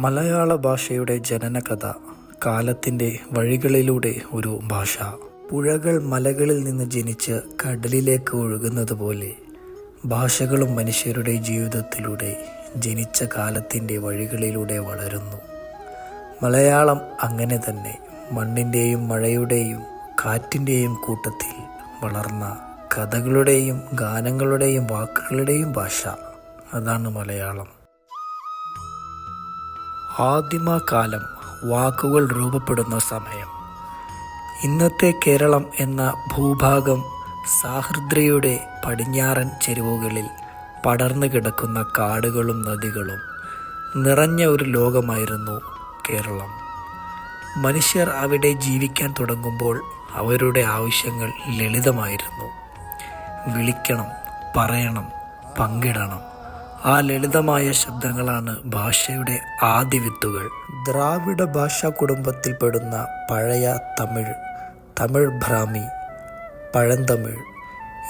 മലയാള ഭാഷയുടെ ജനനകഥ. കാലത്തിൻ്റെ വഴികളിലൂടെ ഒരു ഭാഷ. പുഴകൾ മലകളിൽ നിന്ന് ജനിച്ച് കടലിലേക്ക് ഒഴുകുന്നത് പോലെ ഭാഷകളും മനുഷ്യരുടെ ജീവിതത്തിലൂടെ ജനിച്ച കാലത്തിൻ്റെ വഴികളിലൂടെ വളരുന്നു. മലയാളം അങ്ങനെ തന്നെ മണ്ണിൻ്റെയും മഴയുടെയും കാറ്റിൻ്റെയും കൂട്ടത്തിൽ വളർന്ന കഥകളുടെയും ഗാനങ്ങളുടെയും വാക്കുകളുടെയും ഭാഷ. അതാണ് മലയാളം. ആദിമകാലം വാക്കുകൾ രൂപപ്പെടുന്ന സമയം. ഇന്നത്തെ കേരളം എന്ന ഭൂഭാഗം സാഹൃദ്രയുടെ പടിഞ്ഞാറൻ ചെരുവുകളിൽ പടർന്നു കിടക്കുന്ന കാടുകളും നദികളും നിറഞ്ഞ ഒരു ലോകമായിരുന്നു കേരളം. മനുഷ്യർ അവിടെ ജീവിക്കാൻ തുടങ്ങുമ്പോൾ അവരുടെ ആവശ്യങ്ങൾ ലളിതമായിരുന്നു. വിളിക്കണം, പറയണം, പങ്കിടണം. ആ ലളിതമായ ശബ്ദങ്ങളാണ് ഭാഷയുടെ ആദ്യ വിത്തുകൾ. ദ്രാവിഡ ഭാഷാ കുടുംബത്തിൽപ്പെടുന്ന പഴയ തമിഴ്, തമിഴ് ബ്രാഹ്മി, പഴന്തമിഴ്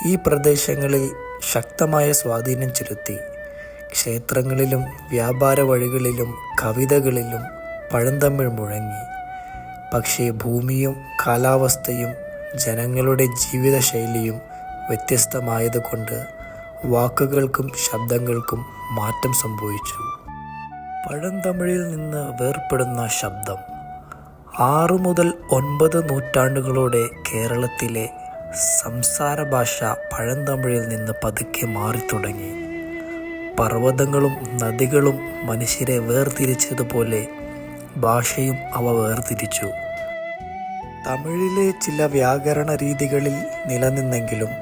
ഈ പ്രദേശങ്ങളിൽ ശക്തമായ സ്വാധീനം ചെലുത്തി. ക്ഷേത്രങ്ങളിലും വ്യാപാര വഴികളിലും കവിതകളിലും പഴന്തമിഴ് മുഴങ്ങി. പക്ഷേ ഭൂമിയും കാലാവസ്ഥയും ജനങ്ങളുടെ ജീവിതശൈലിയും വ്യത്യസ്തമായതുകൊണ്ട് വാക്കുകൾക്കും ശബ്ദങ്ങൾക്കും മാറ്റം സംഭവിച്ചു. പഴന്തമിഴിൽ നിന്ന് വേർപെടുന്ന ശബ്ദം. 6 മുതൽ 9 നൂറ്റാണ്ടുകളോടെ കേരളത്തിലെ സംസാര ഭാഷ പഴന്തമിഴിൽ നിന്ന് പതുക്കെ മാറിത്തുടങ്ങി. പർവ്വതങ്ങളും നദികളും മനുഷ്യരെ വേർതിരിച്ചതുപോലെ ഭാഷയും അവ വേർതിരിച്ചു. തമിഴിലെ ചില വ്യാകരണ രീതികളിൽ നിലനിന്നെങ്കിലും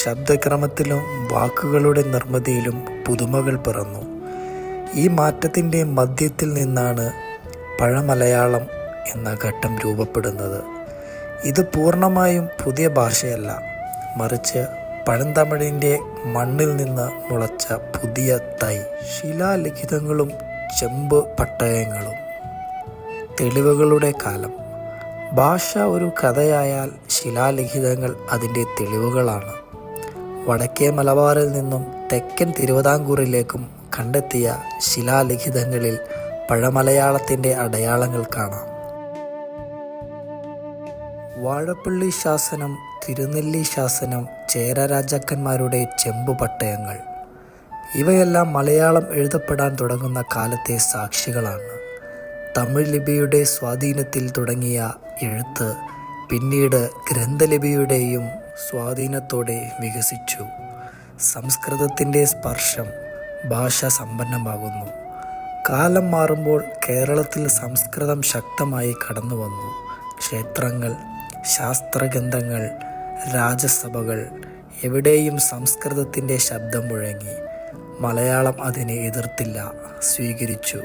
ശബ്ദക്രമത്തിലും വാക്കുകളുടെ നിർമ്മിതിയിലും പുതുമകൾ പിറന്നു. ഈ മാറ്റത്തിൻ്റെ മധ്യത്തിൽ നിന്നാണ് പഴമലയാളം എന്ന ഘട്ടം രൂപപ്പെടുന്നത്. ഇത് പൂർണ്ണമായും പുതിയ ഭാഷയല്ല, മറിച്ച് പഴന്തമിഴിൻ്റെ മണ്ണിൽ നിന്ന് മുളച്ച പുതിയ തൈ. ശിലാലിഖിതങ്ങളും ചെമ്പ് പട്ടയങ്ങളും. തെളിവുകളുടെ കാലം. ഭാഷ ഒരു കഥയായാൽ ശിലാലിഖിതങ്ങൾ അതിൻ്റെ തെളിവുകളാണ്. വടക്കേ മലബാറിൽ നിന്നും തെക്കൻ തിരുവിതാംകൂറിലേക്കും കണ്ടെത്തിയ ശിലാലിഖിതങ്ങളിൽ പഴമലയാളത്തിൻ്റെ അടയാളങ്ങൾ കാണാം. വാഴപ്പള്ളി ശാസനം, തിരുനെല്ലി ശാസനം, ചേര രാജാക്കന്മാരുടെ ചെമ്പു പട്ടയങ്ങൾ ഇവയെല്ലാം മലയാളം എഴുതപ്പെടാൻ തുടങ്ങുന്ന കാലത്തെ സാക്ഷികളാണ്. തമിഴ് ലിപിയുടെ സ്വാധീനത്തിൽ തുടങ്ങിയ എഴുത്ത് പിന്നീട് ഗ്രന്ഥലിപിയുടെയും സ്വാധീനത്തോടെ വികസിച്ചു. സംസ്കൃതത്തിൻ്റെ സ്പർശം ഭാഷ സമ്പന്നമാകുന്നു. കാലം മാറുമ്പോൾ കേരളത്തിൽ സംസ്കൃതം ശക്തമായി കടന്നു വന്നു. ക്ഷേത്രങ്ങൾ, ശാസ്ത്രഗ്രന്ഥങ്ങൾ, രാജസഭകൾ എവിടെയും സംസ്കൃതത്തിൻ്റെ ശബ്ദം മുഴങ്ങി. മലയാളം അതിനെ എതിർത്തില്ല, സ്വീകരിച്ചു.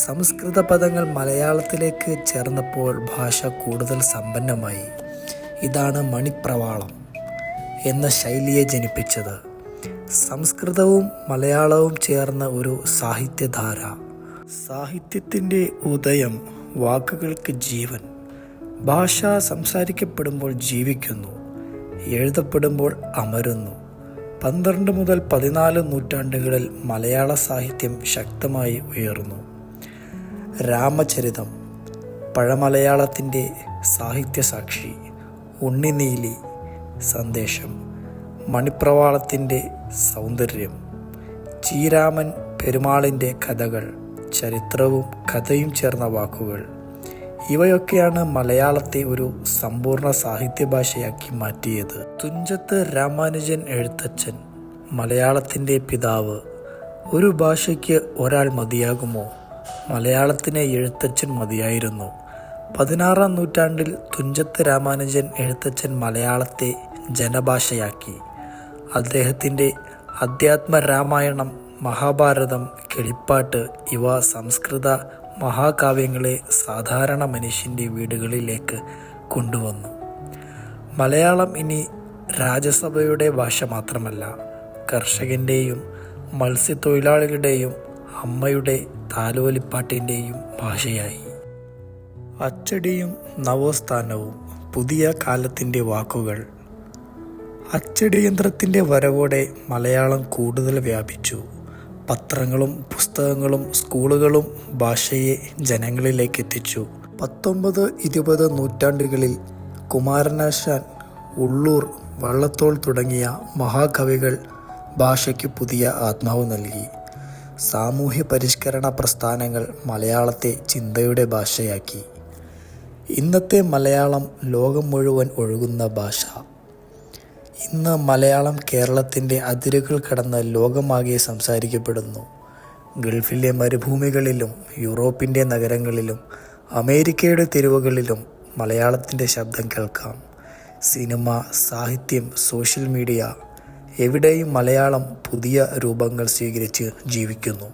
സംസ്കൃത പദങ്ങൾ മലയാളത്തിലേക്ക് ചേർന്നപ്പോൾ ഭാഷ കൂടുതൽ സമ്പന്നമായി. ഇതാണ് മണിപ്രവാളം എന്ന ശൈലിയെ ജനിപ്പിച്ചത്. സംസ്കൃതവും മലയാളവും ചേർന്ന ഒരു സാഹിത്യധാര. സാഹിത്യത്തിൻ്റെ ഉദയം. വാക്കുകൾക്ക് ജീവൻ. ഭാഷ സംസാരിക്കപ്പെടുമ്പോൾ ജീവിക്കുന്നു, എഴുതപ്പെടുമ്പോൾ അമരുന്നു. 12 മുതൽ 14 നൂറ്റാണ്ടുകളിൽ മലയാള സാഹിത്യം ശക്തമായി ഉയർന്നു. രാമചരിതം പഴമലയാളത്തിൻ്റെ സാഹിത്യസാക്ഷി. ഉണ്ണിനീലി സന്ദേശം മണിപ്രവാളത്തിൻ്റെ സൗന്ദര്യം. ചീരാമൻ പെരുമാളിൻ്റെ കഥകൾ, ചരിത്രവും കഥയും ചേർന്ന വാക്കുകൾ. ഇവയൊക്കെയാണ് മലയാളത്തെ ഒരു സമ്പൂർണ്ണ സാഹിത്യഭാഷയാക്കി മാറ്റിയത്. തുഞ്ചത്ത് രാമാനുജൻ എഴുത്തച്ഛൻ മലയാളത്തിൻ്റെ പിതാവ്. ഒരു ഭാഷയ്ക്ക് ഒരാൾ മതിയാകുമോ? മലയാളത്തിന് എഴുത്തച്ഛൻ മതിയായിരുന്നു. 16-ാം നൂറ്റാണ്ടിൽ തുഞ്ചത്ത് രാമാനുജൻ എഴുത്തച്ഛൻ മലയാളത്തെ ജനഭാഷയാക്കി. അദ്ദേഹത്തിൻ്റെ അധ്യാത്മരാമായണം, മഹാഭാരതം, കിളിപ്പാട്ട് ഇവ സംസ്കൃത മഹാകാവ്യങ്ങളെ സാധാരണ മനുഷ്യൻ്റെ വീടുകളിലേക്ക് കൊണ്ടുവന്നു. മലയാളം ഇനി രാജസഭയുടെ ഭാഷ മാത്രമല്ല, കർഷകൻ്റെയും മത്സ്യത്തൊഴിലാളികളുടെയും അമ്മയുടെ താലോലിപ്പാട്ടിൻ്റെയും ഭാഷയായി. അച്ചടിയും നവോത്ഥാനവും. പുതിയ കാലത്തിൻ്റെ വാക്കുകൾ. അച്ചടിയന്ത്രത്തിൻ്റെ വരവോടെ മലയാളം കൂടുതൽ വ്യാപിച്ചു. പത്രങ്ങളും പുസ്തകങ്ങളും സ്കൂളുകളും ഭാഷയെ ജനങ്ങളിലേക്ക് എത്തിച്ചു. 19-20 നൂറ്റാണ്ടുകളിൽ കുമാരനാശാൻ, ഉള്ളൂർ, വള്ളത്തോൾ തുടങ്ങിയ മഹാകവികൾ ഭാഷയ്ക്ക് പുതിയ ആത്മാവ് നൽകി. സാമൂഹ്യ പരിഷ്കരണ പ്രസ്ഥാനങ്ങൾ മലയാളത്തെ ചിന്തയുടെ ഭാഷയാക്കി. ഇന്നത്തെ മലയാളം ലോകം മുഴുവൻ ഒഴുകുന്ന ഭാഷ. ഇന്ന് മലയാളം കേരളത്തിൻ്റെ അതിരുകൾ കടന്ന് ലോകമാകെ സംസാരിക്കപ്പെടുന്നു. ഗൾഫിലെ മരുഭൂമികളിലും യൂറോപ്പിൻ്റെ നഗരങ്ങളിലും അമേരിക്കയുടെ തെരുവുകളിലും മലയാളത്തിൻ്റെ ശബ്ദം കേൾക്കാം. സിനിമ, സാഹിത്യം, സോഷ്യൽ മീഡിയ എവിടെയും മലയാളം പുതിയ രൂപങ്ങൾ സ്വീകരിച്ച് ജീവിക്കുന്നു.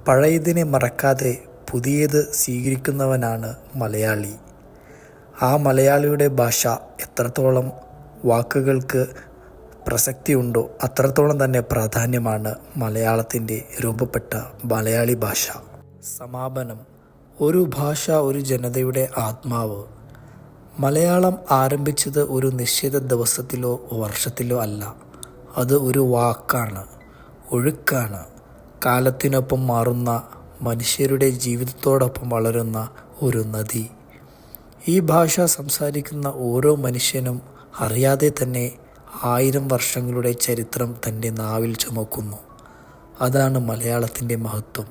പഴയതിനെ മറക്കാതെ പുതിയത് സ്വീകരിക്കുന്നവനാണ് മലയാളി. ആ മലയാളിയുടെ ഭാഷ എത്രത്തോളം വാക്കുകൾക്ക് പ്രസക്തിയുണ്ടോ അത്രത്തോളം തന്നെ പ്രാധാന്യമാണ് മലയാളത്തിൻ്റെ രൂപപ്പെട്ട മലയാളി ഭാഷ. സമാപനം. ഒരു ഭാഷ ഒരു ജനതയുടെ ആത്മാവ്. മലയാളം ആരംഭിച്ചത് ഒരു നിശ്ചിത ദിവസത്തിലോ വർഷത്തിലോ അല്ല. അത് ഒരു വാക്കാണ്, ഒഴുക്കാണ്, കാലത്തിനൊപ്പം മാറുന്ന, മനുഷ്യരുടെ ജീവിതത്തോടൊപ്പം വളരുന്ന ഒരു നദി. ഈ ഭാഷ സംസാരിക്കുന്ന ഓരോ മനുഷ്യനും അറിയാതെ തന്നെ 1000 വർഷങ്ങളുടെ ചരിത്രം തൻ്റെ നാവിൽ ചുമക്കുന്നു. അതാണ് മലയാളത്തിൻ്റെ മഹത്വം.